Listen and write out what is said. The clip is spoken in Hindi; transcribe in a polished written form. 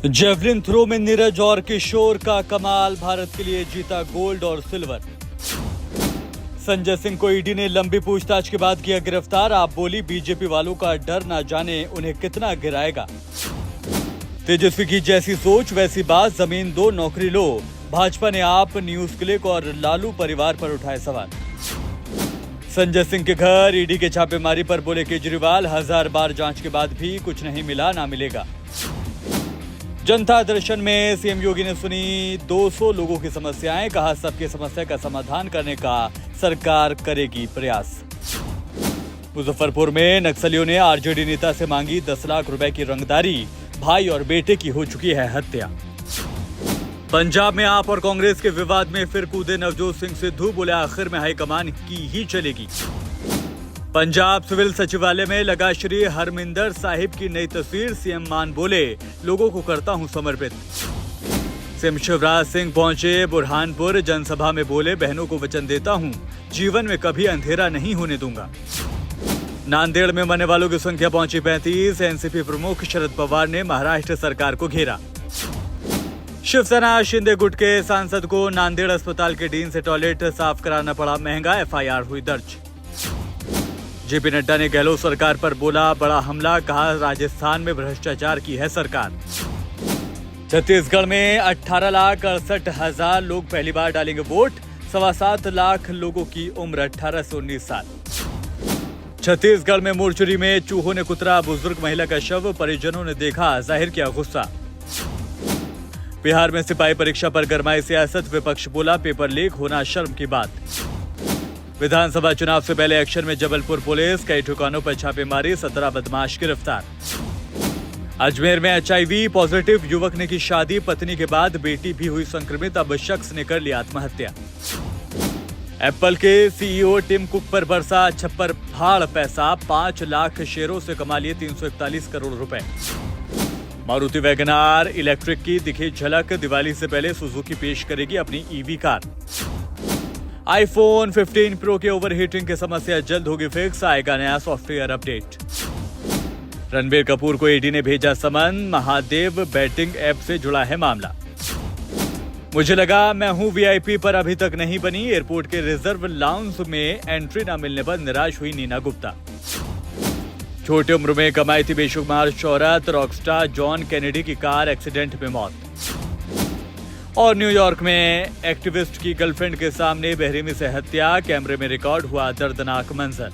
जेवलिन थ्रो में नीरज और किशोर का कमाल, भारत के लिए जीता गोल्ड और सिल्वर। संजय सिंह को ईडी ने लंबी पूछताछ के बाद किया गिरफ्तार। आप बोली, बीजेपी वालों का डर ना जाने उन्हें कितना गिराएगा। तेजस्वी की जैसी सोच वैसी बात, जमीन दो नौकरी लो। भाजपा ने आप, न्यूज क्लिक और लालू परिवार पर उठाए सवाल। संजय सिंह के घर ईडी के छापेमारी पर बोले केजरीवाल, 1000 बार जांच के बाद भी कुछ नहीं मिला, ना मिलेगा। जनता दर्शन में सीएम योगी ने सुनी 200 लोगों की समस्याएं, कहा सबकी समस्या का समाधान करने का सरकार करेगी प्रयास। मुजफ्फरपुर में नक्सलियों ने आरजेडी नेता से मांगी 10 लाख रुपए की रंगदारी, भाई और बेटे की हो चुकी है हत्या। पंजाब में आप और कांग्रेस के विवाद में फिर कूदे नवजोत सिंह सिद्धू, बोले आखिर में हाईकमान की ही चलेगी। पंजाब सिविल सचिवालय में लगा श्री हरमिंदर साहिब की नई तस्वीर, सीएम मान बोले लोगों को करता हूं समर्पित। सीएम शिवराज सिंह पहुंचे बुरहानपुर, जनसभा में बोले बहनों को वचन देता हूं जीवन में कभी अंधेरा नहीं होने दूंगा। नांदेड़ में मरने वालों की संख्या पहुंची 35, एनसीपी प्रमुख शरद पवार ने महाराष्ट्र सरकार को घेरा। शिवसेना शिंदे गुट के सांसद को नांदेड़ अस्पताल के डीन से टॉयलेट साफ कराना पड़ा महंगा, एफआईआर हुई दर्ज। जेपी नड्डा ने गहलोत सरकार पर बोला बड़ा हमला, कहा राजस्थान में भ्रष्टाचार की है सरकार। छत्तीसगढ़ में 18,68,000 लोग पहली बार डालेंगे वोट, 7.25 लाख लोगों की उम्र 18 से 19 साल। छत्तीसगढ़ में मोर्चरी में चूहों ने कुतरा बुजुर्ग महिला का शव, परिजनों ने देखा, जाहिर किया गुस्सा। बिहार में सिपाही परीक्षा पर गरमाई सियासत, विपक्ष बोला पेपर लीक होना शर्म की बात। विधानसभा चुनाव से पहले एक्शन में जबलपुर पुलिस, कई ठिकानों पर छापेमारी, 17 बदमाश गिरफ्तार। अजमेर में एचआईवी पॉजिटिव युवक ने की शादी, पत्नी के बाद बेटी भी हुई संक्रमित, अब शख्स ने कर ली आत्महत्या। एप्पल के सीईओ टिम कुक पर बरसा छप्पर फाड़ पैसा, 5 लाख शेयरों से कमा लिए 341 करोड़ रुपए। मारुति वैगनार इलेक्ट्रिक की दिखी झलक, दिवाली से पहले सुजुकी पेश करेगी अपनी ईवी कार। आईफोन 15 प्रो के ओवरहीटिंग की समस्या जल्द होगी फिक्स, आएगा नया सॉफ्टवेयर अपडेट। रणबीर कपूर को ईडी ने भेजा समन, महादेव बैटिंग ऐप से जुड़ा है मामला। मुझे लगा मैं हूं वीआईपी पर अभी तक नहीं बनी, एयरपोर्ट के रिजर्व लाउंज में एंट्री न मिलने पर निराश हुई नीना गुप्ता। छोटी उम्र में कमाई थी बेशुमार शोहरत, रॉकस्टार जॉन कैनेडी की कार एक्सीडेंट में मौत। और न्यूयॉर्क में एक्टिविस्ट की गर्लफ्रेंड के सामने बेरहमी से हत्या, कैमरे में रिकॉर्ड हुआ दर्दनाक मंजर।